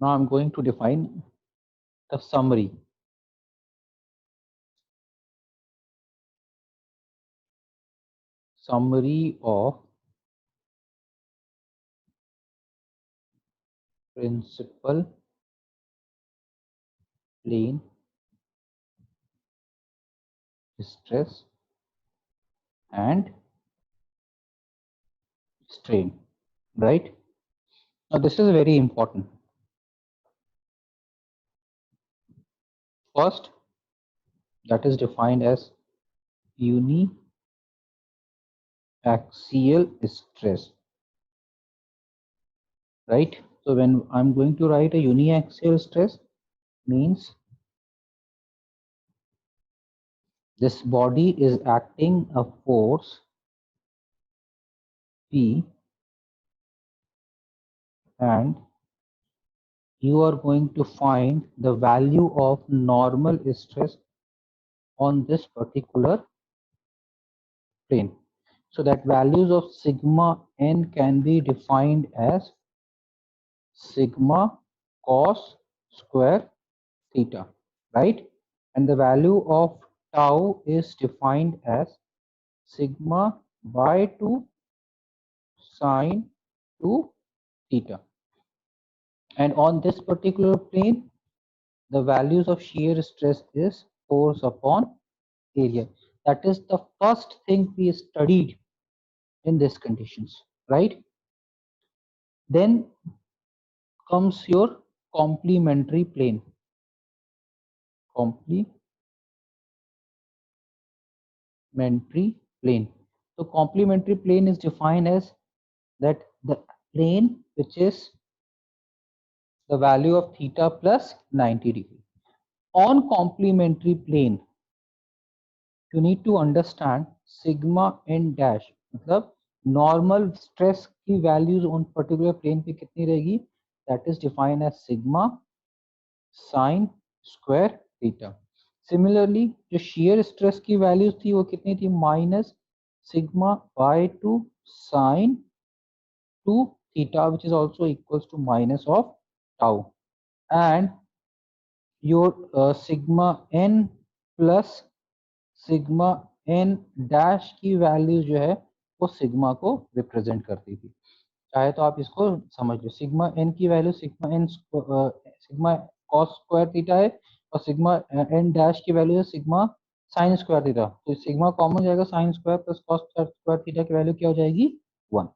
Now I'm going to define the summary of principal plane stress and strain, right? Now this is very important. First, that is defined as uniaxial stress, right? So when I'm going to write a uniaxial stress, means this body is acting a force P, and you are going to find the value of normal stress on this particular plane. So that values of sigma n can be defined as sigma cos square theta, right? And the value of tau is defined as sigma by 2 sine 2 theta. And on this particular plane, the values of shear stress is force upon area. That is the first thing we studied in these conditions, right? Then comes your complementary plane. Complementary plane. So complementary plane is defined as that the plane which is the value of theta plus 90 degree. On complementary plane, you need to understand sigma n dash, मतलब normal stress की values on particular plane पे कितनी रहेगी, that is defined as sigma sine square theta. Similarly, जो shear stress की values थी वो कितनी थी, minus sigma by 2 sine 2 theta, which is also equals to minus of tau, and your sigma n plus sigma n dash की value जो है वो सिग्मा को रिप्रेजेंट करती थी. चाहे तो आप इसको समझ लो, सिग्मा एन की value sigma cos square theta है, और सिग्मा एन डैश की वैल्यू है सिग्मा साइन स्क्वायर थीटा. तो सिग्मा कॉमन जाएगा, sine square plus cos square theta की वैल्यू क्या हो जाएगी, 1,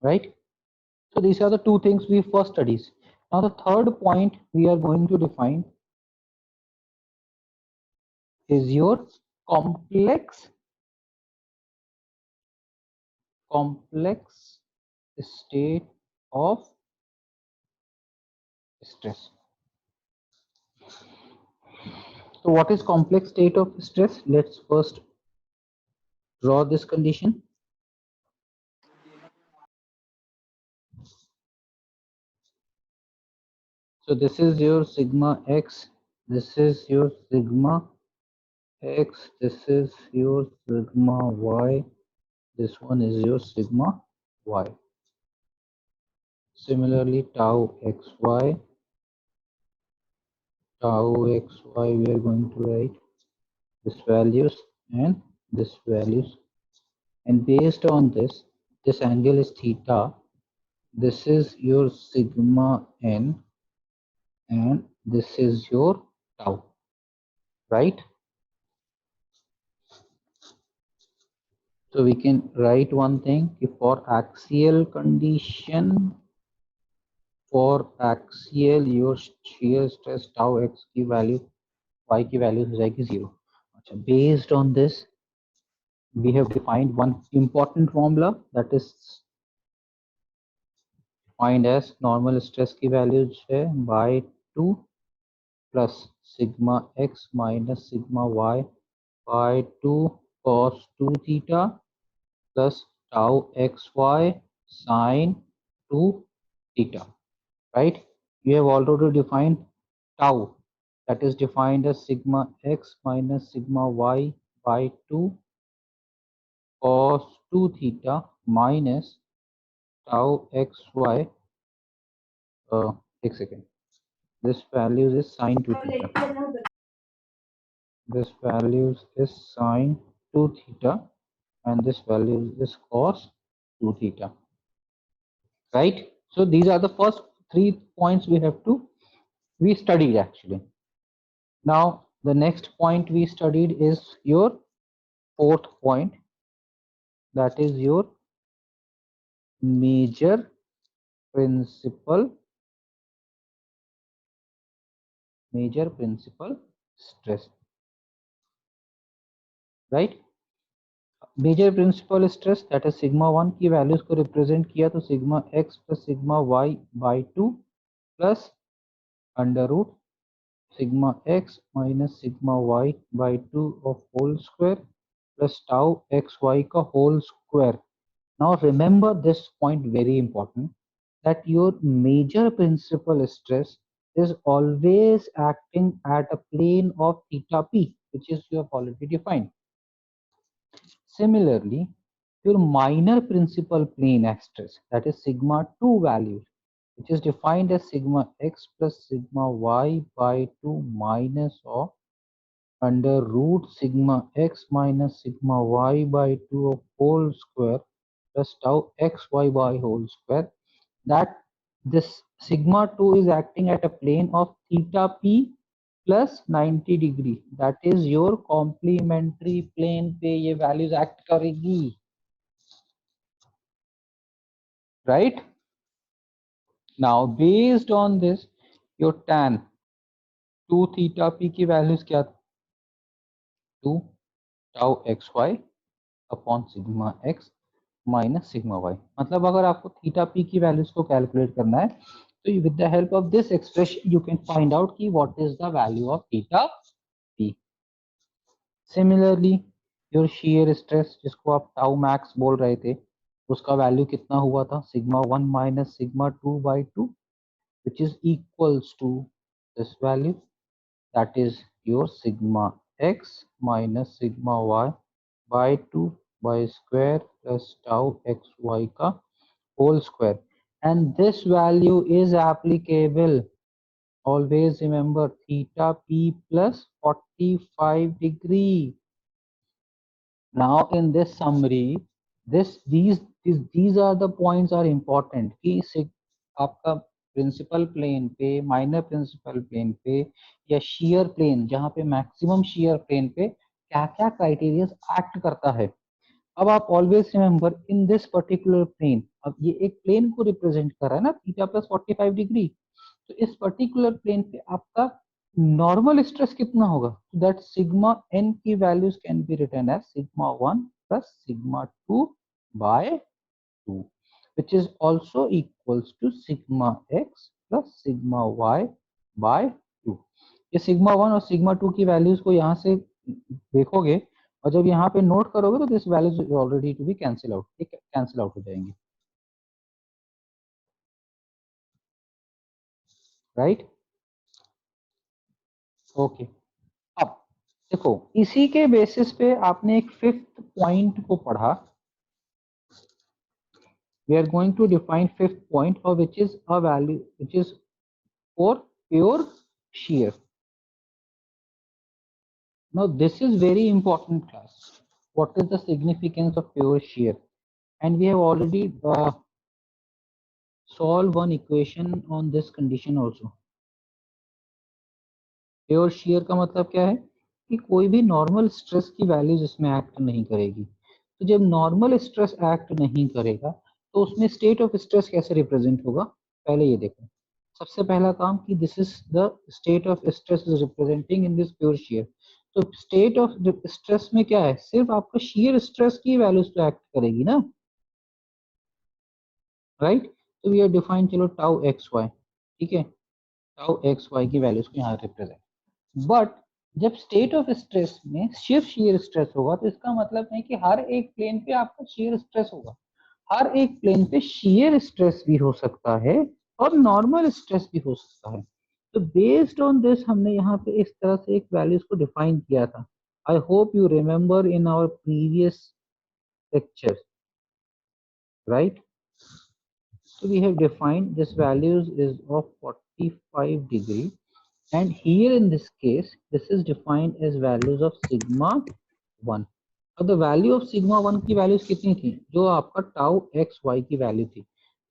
right? So these are the two things we first studies. Now the third point we are going to define is your complex state of stress. So what is complex state of stress? Let's first draw this condition. So this is your sigma x, this is your sigma x, this is your sigma y, this one is your sigma y. Similarly, tau xy, we are going to write this values and this values, and based on this angle is theta, this is your sigma n, and this is your tau, right? So we can write one thing, for axial condition, for axial your shear stress tau x की value, y की value हो जाएगी 0. अच्छा, based on this we have defined one important formula, that is defined as normal stress की values है by 2 plus sigma x minus sigma y by 2 cos 2 theta plus tau xy sine 2 theta, right? You have already defined tau, that is defined as sigma x minus sigma y by 2 cos 2 theta minus tau xy एक second, this values is sine 2 theta, this values is sine 2 theta, and this value is cos 2 theta, right? So these are the first 3 points we studied actually. Now the next point we studied is your fourth point, that is your major principal stress, right? Major principal stress that is sigma 1 की values को represent किया तो sigma x plus sigma y by 2 plus under root sigma x minus sigma y by 2 of whole square plus tau x y का whole square. Now remember this point, very important, that your major principal stress is always acting at a plane of theta p, which is you have already defined. Similarly, your minor principal plane stress, that is sigma 2 value, which is defined as sigma x plus sigma y by 2 minus of under root sigma x minus sigma y by 2 of whole square plus tau xy by whole square, that this sigma 2 is acting at a plane of theta p plus 90 degree, that is your complementary plane पे ये values act करेगी, right? Now based on this your tan 2 theta p की values क्या, 2 tau xy upon sigma x minus sigma y. मतलब अगर आपको theta P की values को कैलकुलेट करना है तो with the help of this expression you can find out कि what is the value of theta P. Similarly your shear stress, जिसको आप टाउ मैक्स बोल रहे थे, उसका वैल्यू कितना हुआ था, sigma 1 minus sigma 2 by 2, which is equals to this value, that is your sigma x minus sigma y by 2 by square plus tau xy का whole square, and this value is applicable, always remember, theta p plus 45 degree. Now in this summary, these are the points are important कि आपका principal plane पे, minor principal plane पे या shear plane, जहां पे maximum shear plane पे क्या क्या क्राइटेरिया एक्ट करता है. अब आप always remember in this particular plane, अब ये एक प्लेन को रिप्रेजेंट कर रहा है ना थीटा प्लस 45 डिग्री, तो इस पर्टिकुलर प्लेन पे आपका नॉर्मल स्ट्रेस कितना होगा, दैट सिग्मा एन की values can be written as sigma 1 plus sigma 2 by 2, which is also equals to sigma x plus sigma y by 2. ये सिग्मा 1 और sigma 2 की वैल्यूज को यहाँ से देखोगे और जब यहाँ पे नोट करोगे तो this values already to be cancel out, ठीक है, कैंसिल आउट हो जाएंगे, राइट? ओके. अब देखो इसी के बेसिस पे आपने एक फिफ्थ पॉइंट को पढ़ा. We are going to define fifth point और which is a value which is for pure shear. Now this is very important class. What is the significance of pure shear? And we have already solved one equation on this condition also. Pure shear का मतलब क्या है कि कोई भी normal stress की values इसमें act नहीं करेगी. तो जब नॉर्मल स्ट्रेस एक्ट नहीं करेगा तो उसमें स्टेट ऑफ स्ट्रेस कैसे रिप्रेजेंट होगा, पहले ये देखो. सबसे पहला काम कि this is the state of stress is representing in this pure shear. तो स्टेट ऑफ स्ट्रेस में क्या है, सिर्फ आपका shear स्ट्रेस की वैल्यूज तो एक्ट करेगी ना, राइट? तो वी आर डिफाइन, चलो टाउ एक्स वाई, ठीक है, टाउ एक्स वाई की वैल्यूज को यहाँ रिप्रेजेंट. बट जब स्टेट ऑफ स्ट्रेस में सिर्फ shear स्ट्रेस होगा तो इसका मतलब नहीं कि हर एक प्लेन पे आपका shear स्ट्रेस होगा. हर एक प्लेन पे shear स्ट्रेस भी हो सकता है और नॉर्मल स्ट्रेस भी हो सकता है. तो बेस्ड ऑन दिस हमने यहाँ पे इस तरह से एक वैल्यूज को डिफाइन किया था. I hope you remember in our previous lecture, right? So we have defined this values is of 45 degree, and here in this case this is defined as values of sigma 1. अब the value of sigma 1 की values कितनी थी, जो आपका tau x Y की value थी।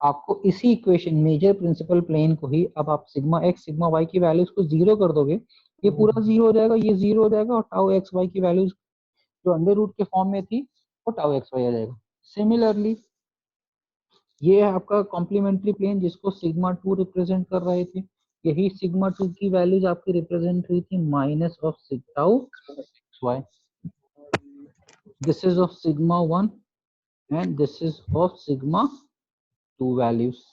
आपको इसी इक्वेशन मेजर प्रिंसिपल प्लेन को ही अब आप सिग्मा एक्स सिग्मा वाई की वैल्यूज को जीरो कर दोगे, ये पूरा जीरो हो जाएगा, ये जीरो हो जाएगा, और टाउ एक्स वाई की वैल्यूज जो अंडर रूट के फॉर्म में थी वो टाउ एक्स वाई आ जाएगा। सिमिलरली ये है आपका कॉम्प्लीमेंट्री प्लेन जिसको सिग्मा 2 रिप्रेजेंट कर रहे थे, यही सिग्मा 2 की वैल्यूज आपकी रिप्रेजेंट हुई थी minus of tau x y. This is of sigma 1 and this is of sigma 2 values.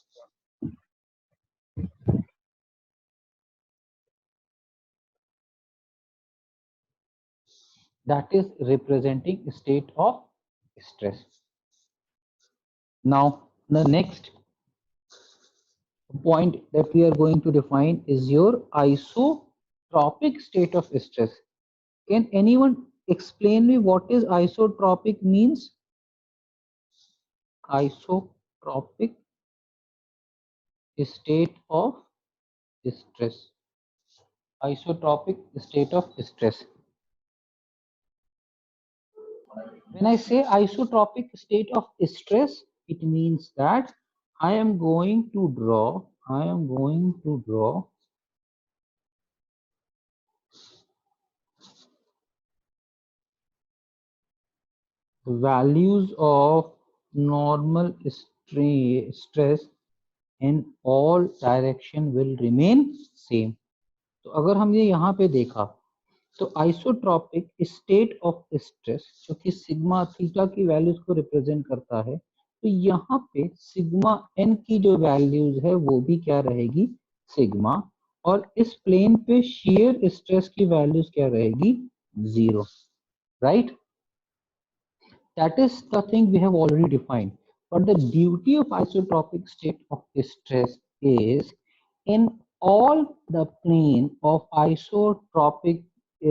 That is representing state of stress. Now the next point that we are going to define is your isotropic state of stress. Can anyone explain me what is isotropic means? Isotropic state of stress. Isotropic state of stress. When I say isotropic state of stress, it means that I am going to draw the values of normal stress in all direction will remain same. तो अगर हमने यहाँ पे देखा तो isotropic state of stress जो कि sigma theta की वैल्यूज को रिप्रेजेंट करता है, तो यहाँ पे सिग्मा एन की जो वैल्यूज है वो भी क्या रहेगी, सिग्मा, और इस प्लेन पे शियर स्ट्रेस की वैल्यूज क्या रहेगी, zero, right. That is the thing we have already defined. But the beauty of isotropic state of stress is in all the plane of isotropic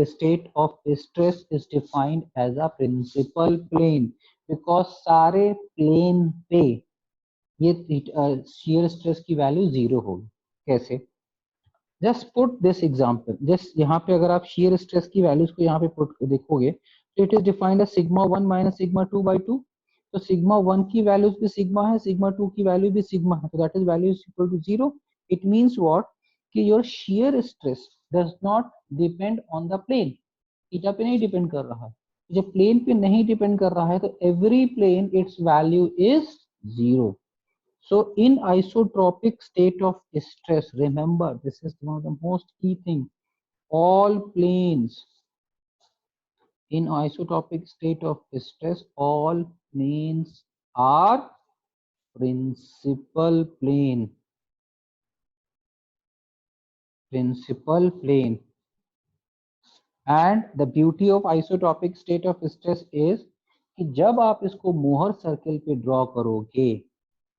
state of stress is defined as a principal plane, because सारे plane पे ये shear stress की value zero होगी। कैसे? Just put this example, just यहाँ पे अगर आप shear stress की वैल्यूज को यहाँ पे पुट देखोगे तो it is defined as sigma 1 minus sigma 2 by 2। तो सिग्मा 1 की वैल्यूज भी सिग्मा है, सिग्मा 2 की वैल्यू भी सिग्मा है, तो that is value is equal to zero. It means what, कि your shear stress does not depend on the plane, theta पे नहीं डिपेंड कर रहा है। जब प्लेन पे नहीं डिपेंड कर रहा है तो every plane its value is zero. So in isotropic state of stress, remember this is one of the most key thing. All planes in isotropic state of stress, all planes are principal plane. Principal plane. And the beauty of isotropic state of stress is कि जब आप इसको मोहर circle पे draw करोगे,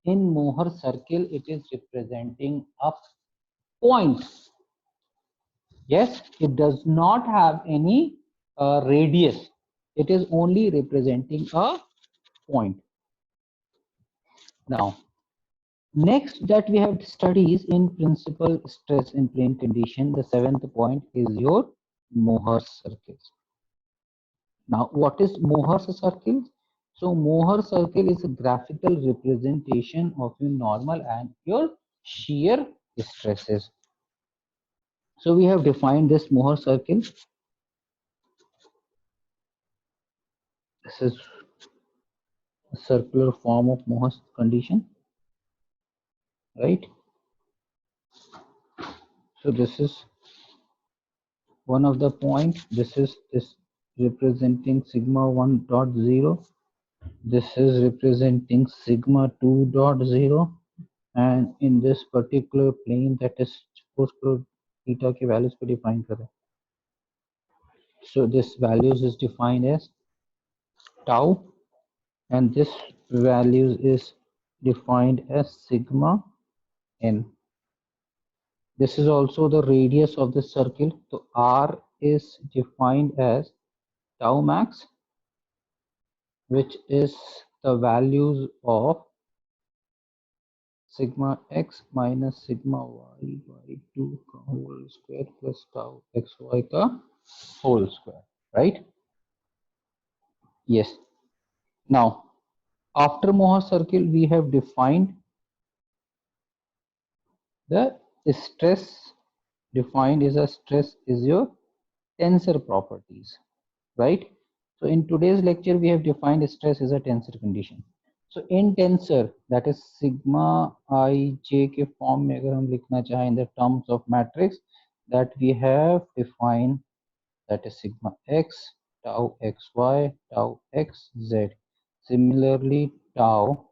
in Mohr circle it is representing a point. Yes, it does not have any radius, it is only representing a point. Now next that we have studies in principal stress in plane condition, the seventh point is your Mohr's circle. Now what is Mohr's circle? So Mohr circle is a graphical representation of your normal and your shear stresses. So we have defined this Mohr circle. This is a circular form of Mohr's condition, right? So this is one of the points. This is this representing sigma 1 dot 0. This is representing sigma 2 dot 0. And in this particular plane, that is supposed to theta की values को define करें. So this values is defined as tau, and this values is defined as sigma n. This is also the radius of the circle. So r is defined as tau max, which is the values of sigma x minus sigma y by 2 का whole square plus tau xy का whole square, right? Yes. Now, after Mohr circle, we have defined the stress. Defined is a stress is your tensor properties, right? So in today's lecture, we have defined stress is a tensor condition. So in tensor, that is sigma I j के form में अगर हम लिखना चाहें in the terms of matrix, that we have defined, that is sigma x, tau xy, tau xz. Similarly, tau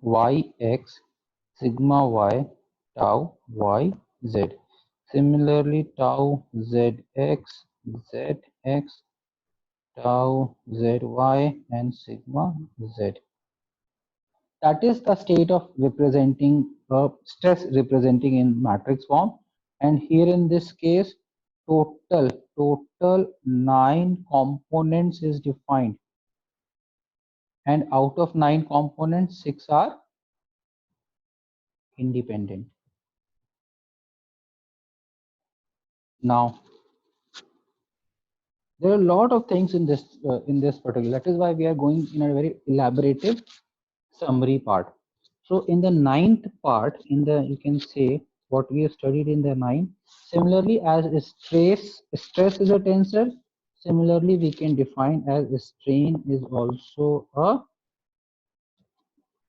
yx, sigma y, tau yz. Similarly, tau zx, zx, tau zy, and sigma z. That is the state of representing stress representing in matrix form. And here in this case, total 9 components is defined, and out of 9 components, 6 are independent. Now, there are a lot of things in this particular. That is why we are going in a very elaborative summary part. So in the 9th part, in the, you can say what we have studied in the 9. Similarly, as stress is a tensor. Similarly, we can define as strain is also a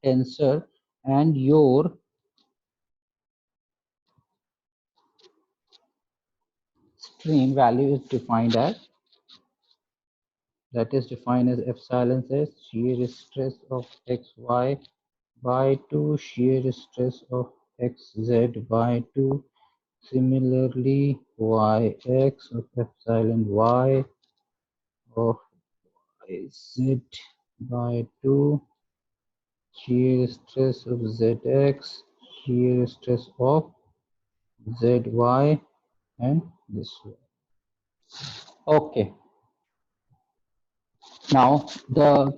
tensor, and your strain value is defined as, that is defined as epsilon s shear stress of xy by 2 shear stress of xz by 2. Similarly, yx of epsilon y of z by 2, shear stress of zx, shear stress of zy, and this way. Okay. Now,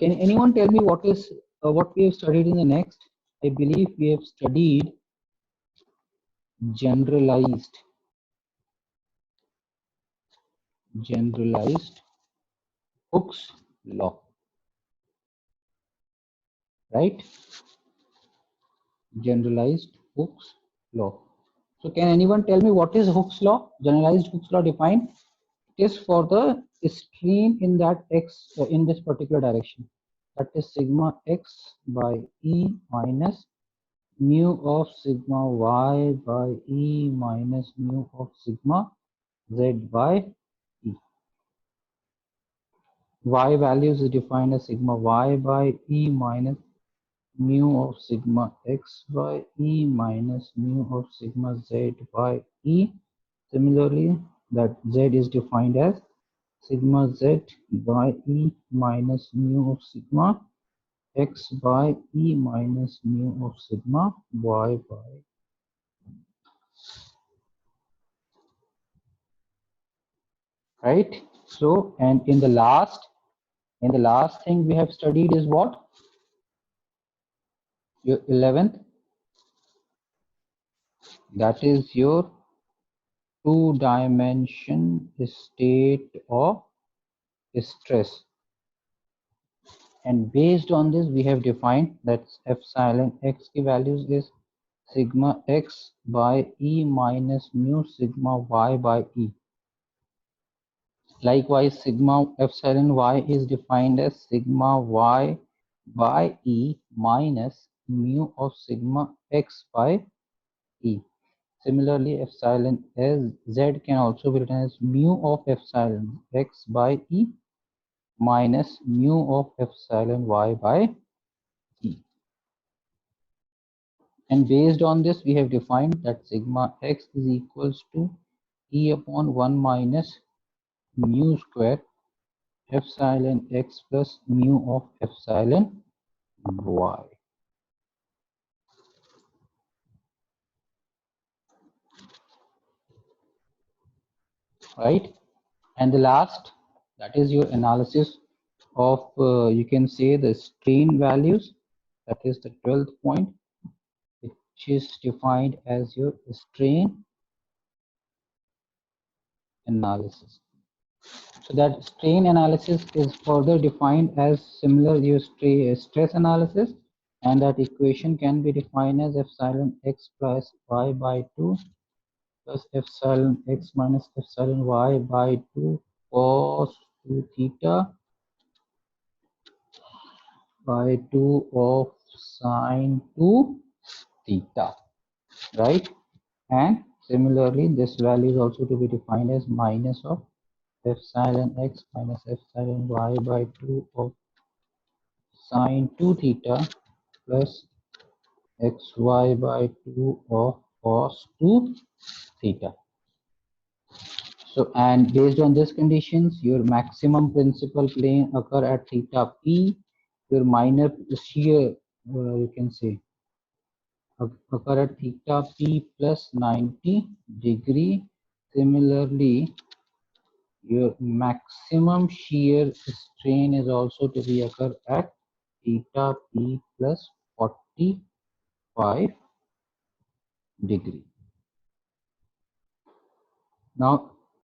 can anyone tell me what is what we have studied in the next? I believe we have studied generalized Hooke's law, right? Generalized Hooke's law. So can anyone tell me what is Hooke's law? Generalized Hooke's law defined, it is for the stream in that x in this particular direction. That is sigma x by E minus mu of sigma y by E minus mu of sigma z by E. Y values is defined as sigma y by E minus mu of sigma x by E minus mu of sigma z by E. Similarly, that z is defined as sigma z by E minus mu of sigma x by E minus mu of sigma y by. Right? So, and in the last thing we have studied is what? Your 11th, that is your 2-dimension state of stress. And based on this, we have defined that epsilon x की values is sigma x by E minus mu sigma y by E. Likewise, sigma epsilon y is defined as sigma y by E minus mu of sigma x by E. Similarly, epsilon z can also be written as mu of epsilon x by E minus mu of epsilon y by E. And based on this, we have defined that sigma x is equals to E upon 1 minus mu square epsilon x plus mu of epsilon y. Right? And the last, that is your analysis of, you can say, the strain values. That is the 12th point. which is defined as your strain analysis. So that strain analysis is further defined as similar your stress analysis, and that equation can be defined as epsilon x plus y by 2 plus epsilon x minus epsilon y by 2 cos 2 theta by 2 of sine 2 theta, right? And similarly, this value is also to be defined as minus of epsilon x minus epsilon y by 2 of sine 2 theta plus xy by 2 of cos 2 theta. So, and based on these conditions, your maximum principal plane occur at theta p, your minor shear, you can say, occur at theta p plus 90 degree. Similarly, your maximum shear strain is also to be occur at theta p plus 45 degree. Now,